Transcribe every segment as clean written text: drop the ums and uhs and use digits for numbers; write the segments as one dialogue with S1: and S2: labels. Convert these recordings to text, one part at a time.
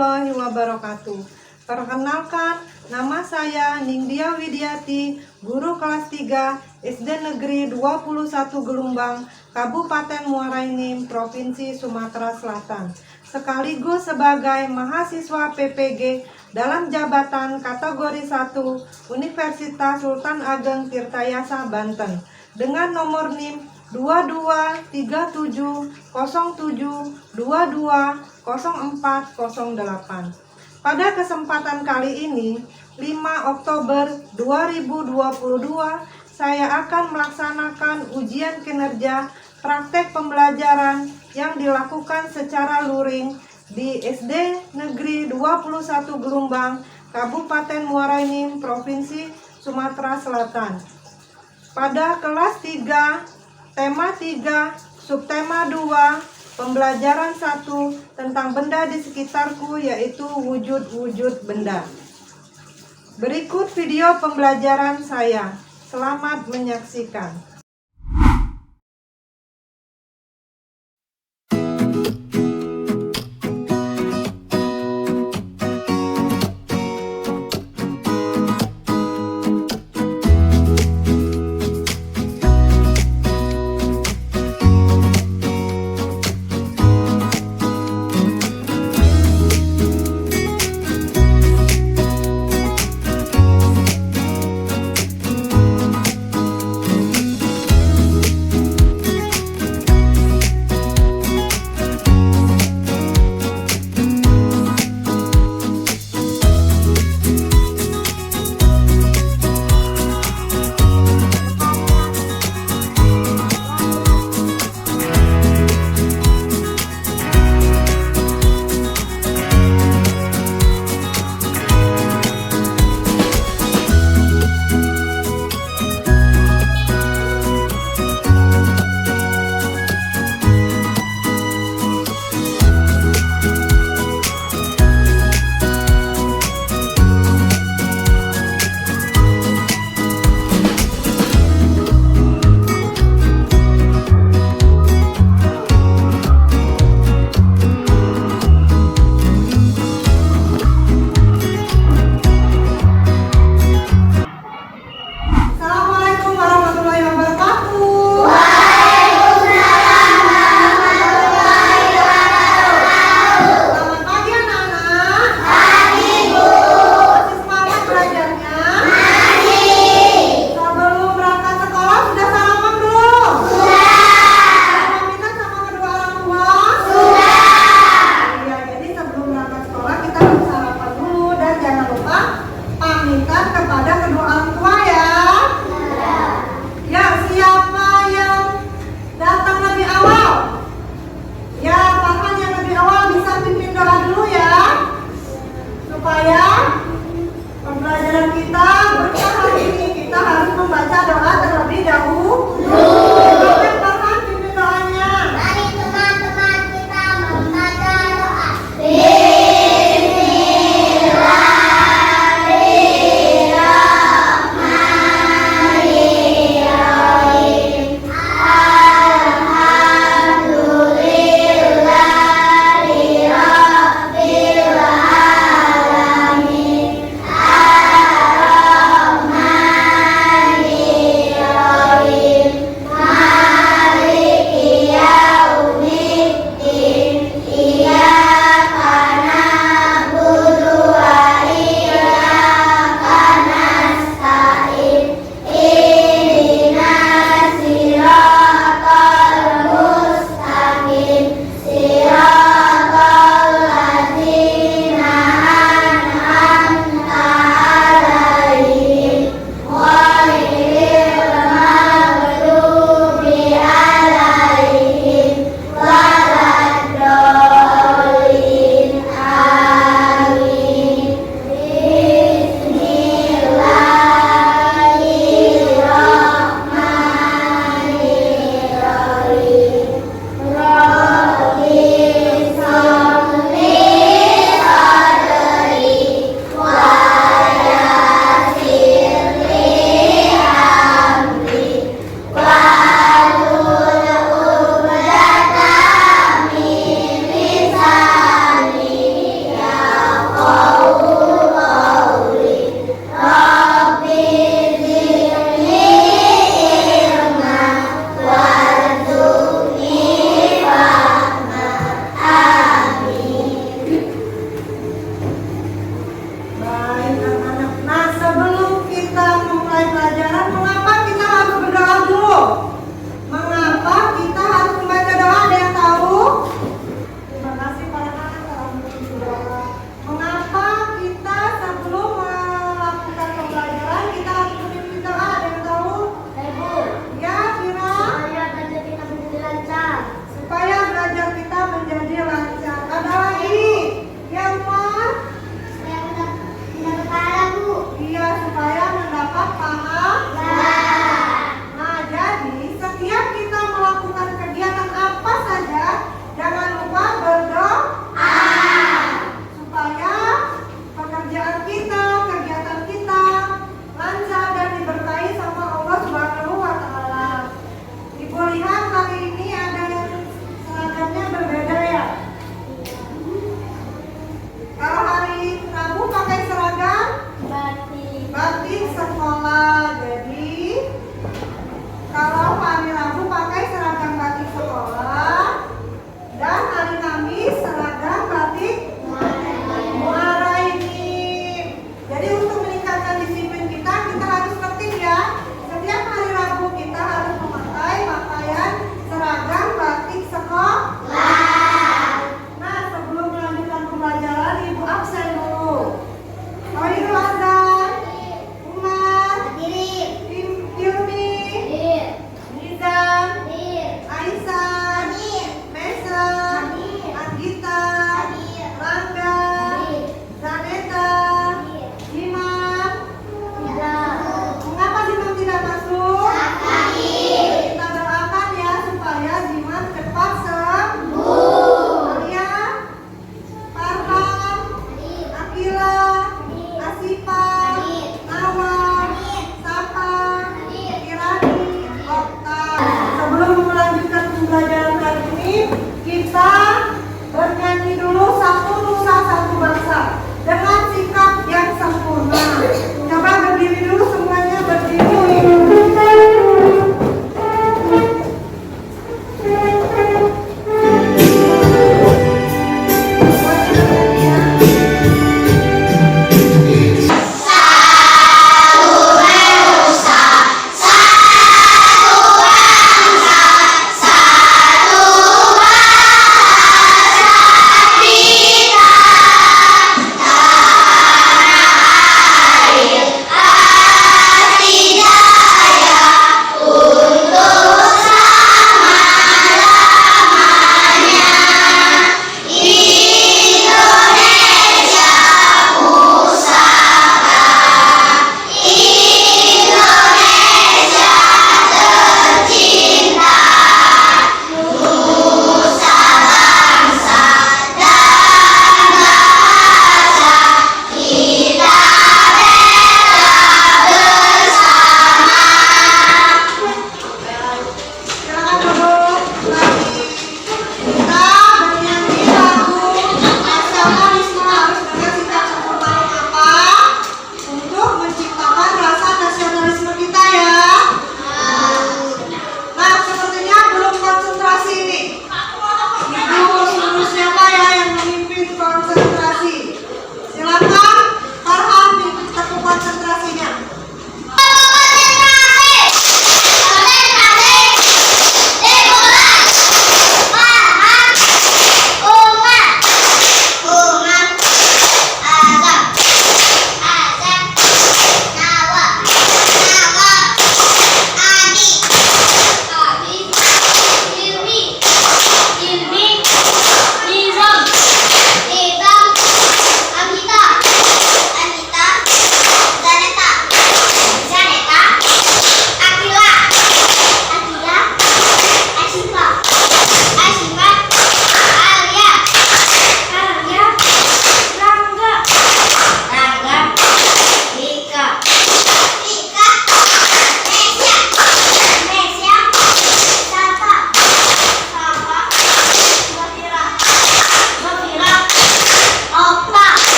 S1: warahmatullahi wabarakatuh. Perkenalkan, nama saya Ningdia Widiati, guru kelas 3 SD Negeri 21 Gelumbang, Kabupaten Muara Enim, Provinsi Sumatera Selatan. Sekaligus sebagai mahasiswa PPG dalam jabatan kategori 1 Universitas Sultan Ageng Tirtayasa Banten dengan nomor NIM 223707220408. Pada kesempatan kali ini, 5 Oktober 2022, saya akan melaksanakan ujian kinerja praktek pembelajaran yang dilakukan secara luring di SD Negeri 21 Gelumbang, Kabupaten Muara Enim, Provinsi Sumatera Selatan. Pada kelas 3, tema 3, subtema 2, pembelajaran 1 tentang benda di sekitarku, yaitu wujud-wujud benda. Berikut video pembelajaran saya. Selamat menyaksikan.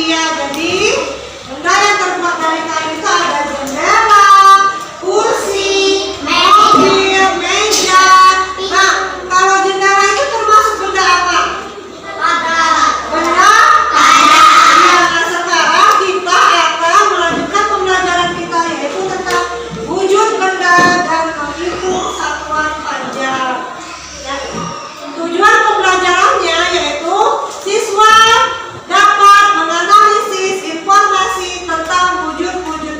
S1: Iya, jadi benda yang terbuat dari kain itu ada jendela, kursi, mobil, meja. Nah, kalau jendela itu termasuk benda apa? Benda? Iya, nah sekarang kita akan melanjutkan pembelajaran kita, yaitu tentang wujud benda dan menghitung satuan panjang. Ya. Tujuan pembelajarannya yaitu siswa dapat menganalisis informasi tentang wujud-wujud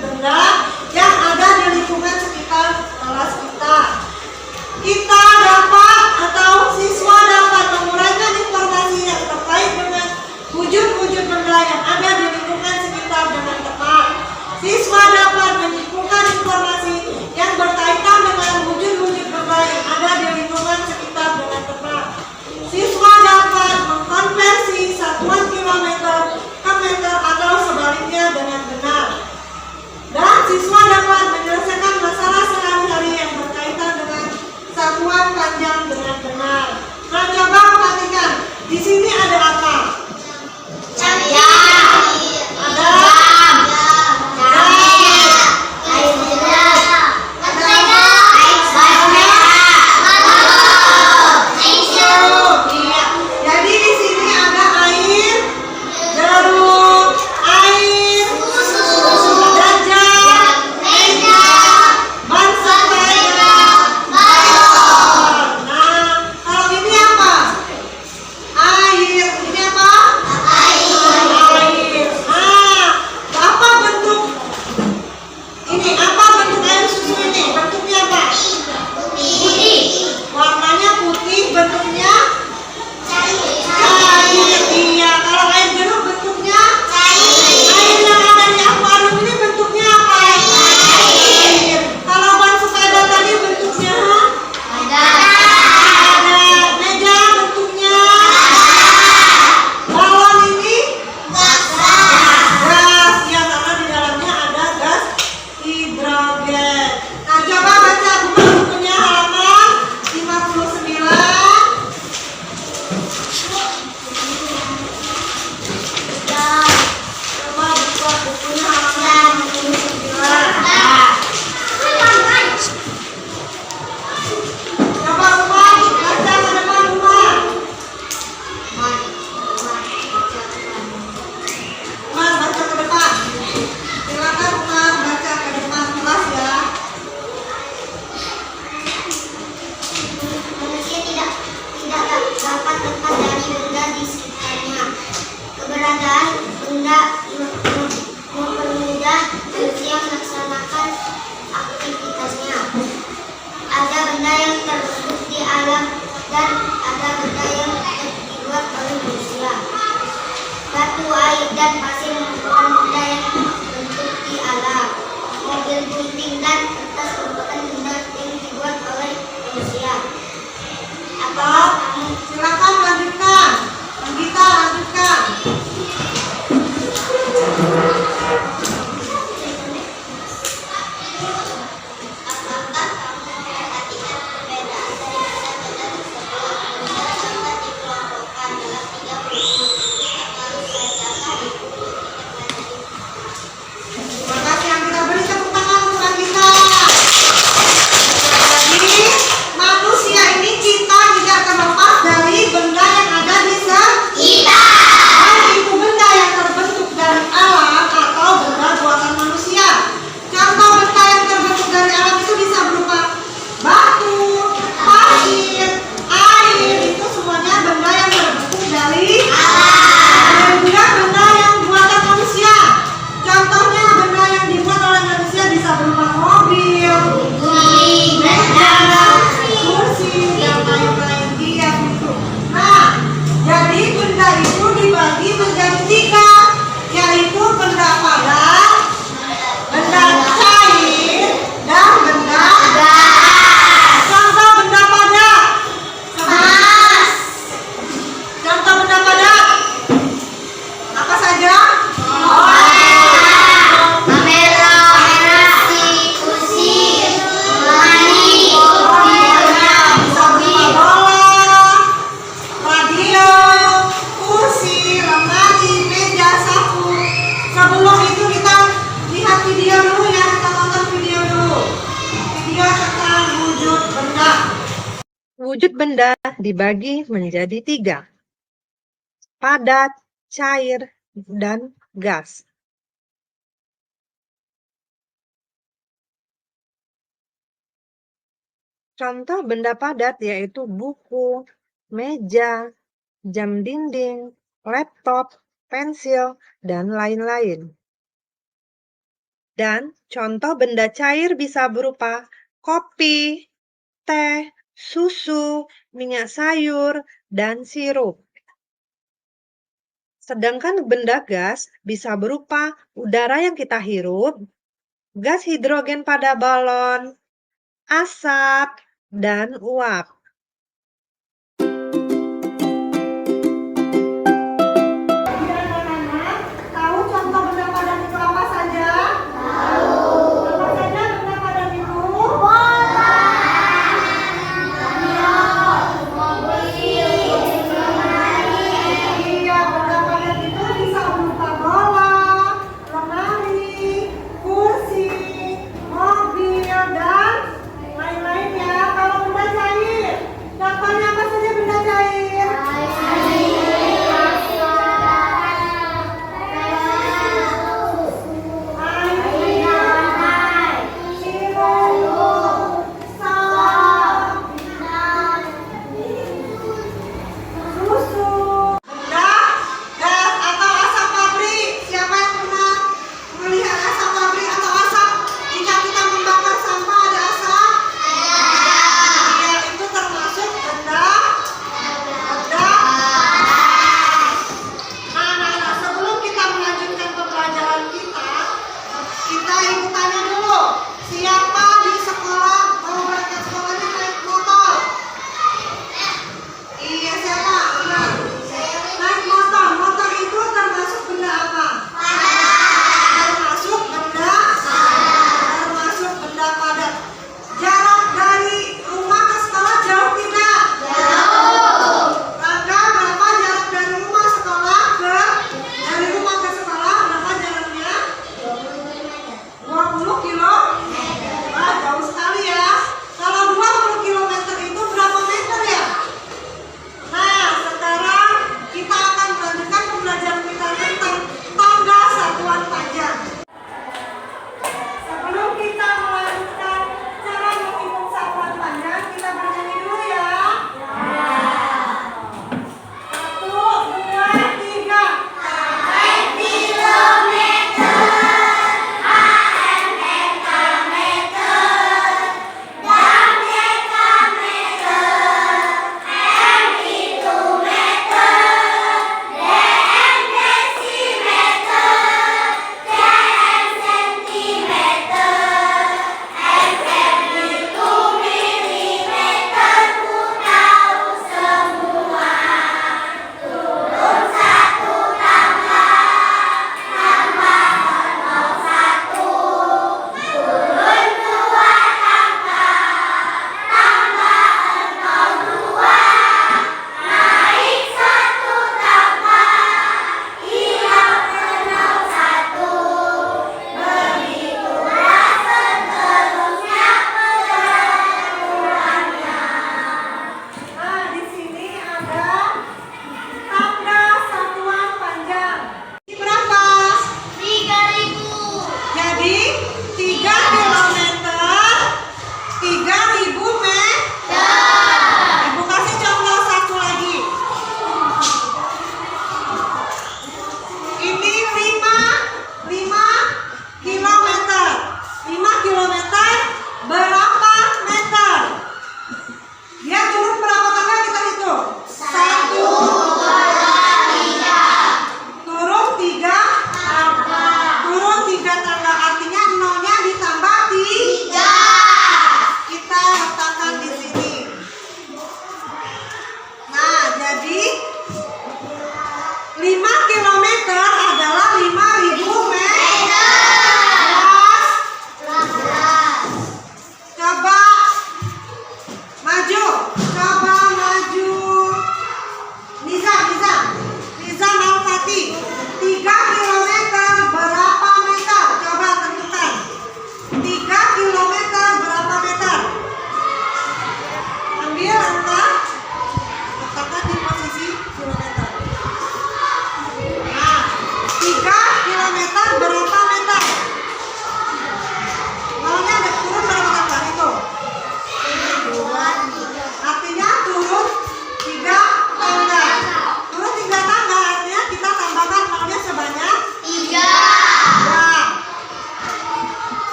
S1: Wujud benda dibagi menjadi 3, padat, cair, dan gas. Contoh benda padat yaitu buku, meja, jam dinding, laptop, pensil, dan lain-lain. Dan contoh benda cair bisa berupa kopi, teh, susu, minyak sayur, dan sirup. Sedangkan benda gas bisa berupa udara yang kita hirup, gas hidrogen pada balon, asap, dan uap. Anak-anak, tahu contoh benda padat itu apa saja? Tahu. Apa saja benda padat itu? Bola, mobil, iya, benda padat itu bisa berupa bola, lemari, kursi, mobil, dan lain-lainnya. Kalau benda cair,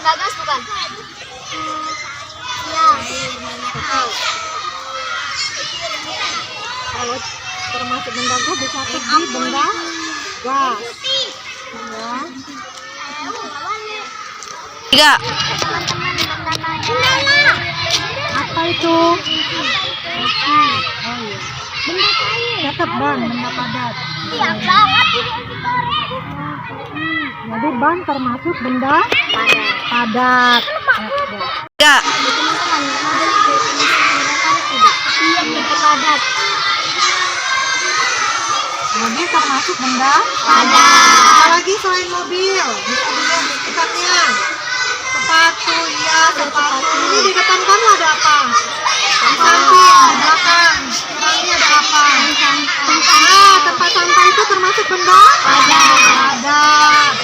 S2: benda gas bukan? Ya.
S1: Kalau termasuk benda gas dicatat di benda gas. Ya.
S3: 3.
S1: Apa itu? Oh iya. Benda cair. Catat ban, benda padat. Jadi ban termasuk benda padat.
S3: 3.
S1: Mobil termasuk benda padat. Apalagi selain mobil, bisa dilihat dekatnya. Sepatu, ya sepatu. Ini di depan kamu ada apa? Di samping, di belakang. Ini ada apa? Ah, tempat sampah itu termasuk benda padat.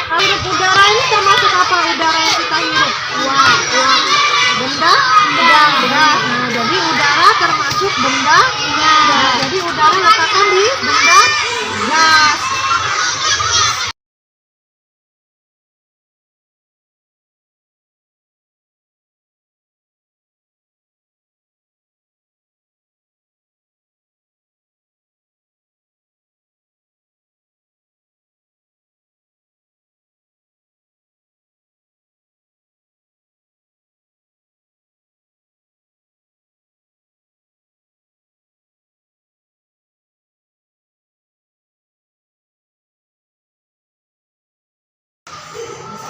S1: Kalau hirup udara ini termasuk apa? Udara yang kita hirup. Wah. Benda gas. Nah, jadi udara termasuk benda gas. Jadi udara letakkan di benda gas.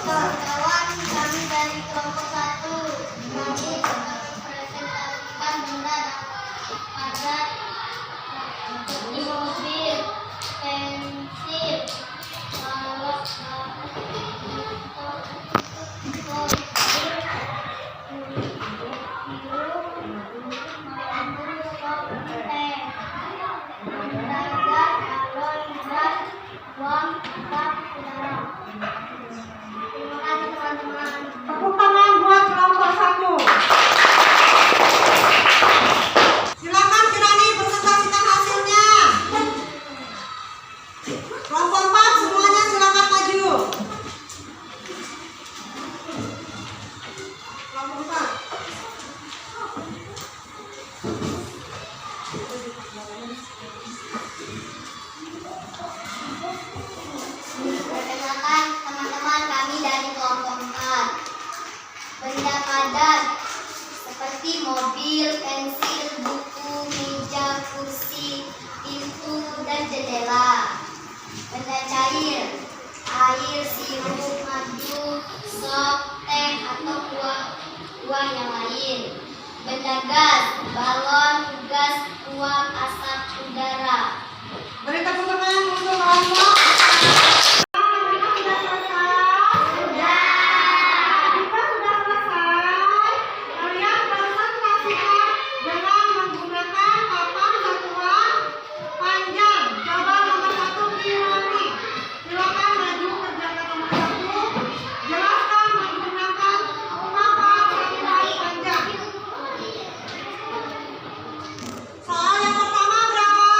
S2: Kawan kami dari kelompok 1 kami mempresentasikan benda padat seperti mobil, pensil, balok,
S1: Tepuk tangan buat kelompok 1. Silakan Kirani presentasikan hasilnya. Kelompok 4 semuanya silakan maju. Kelompok 4.
S2: Perkenalkan teman-teman kami dari kelompok 4. Benda padat seperti mobil, pensil, buku, meja, kursi, pintu, dan jendela. Benda cair, air, sirup, madu, sop, teh, atau kuah yang lain. Benda gas, balon, gas, uap, asap, udara.
S1: Beri tepuk tangan untuk kelompok. Soal yang pertama berapa?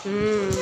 S3: Hmm.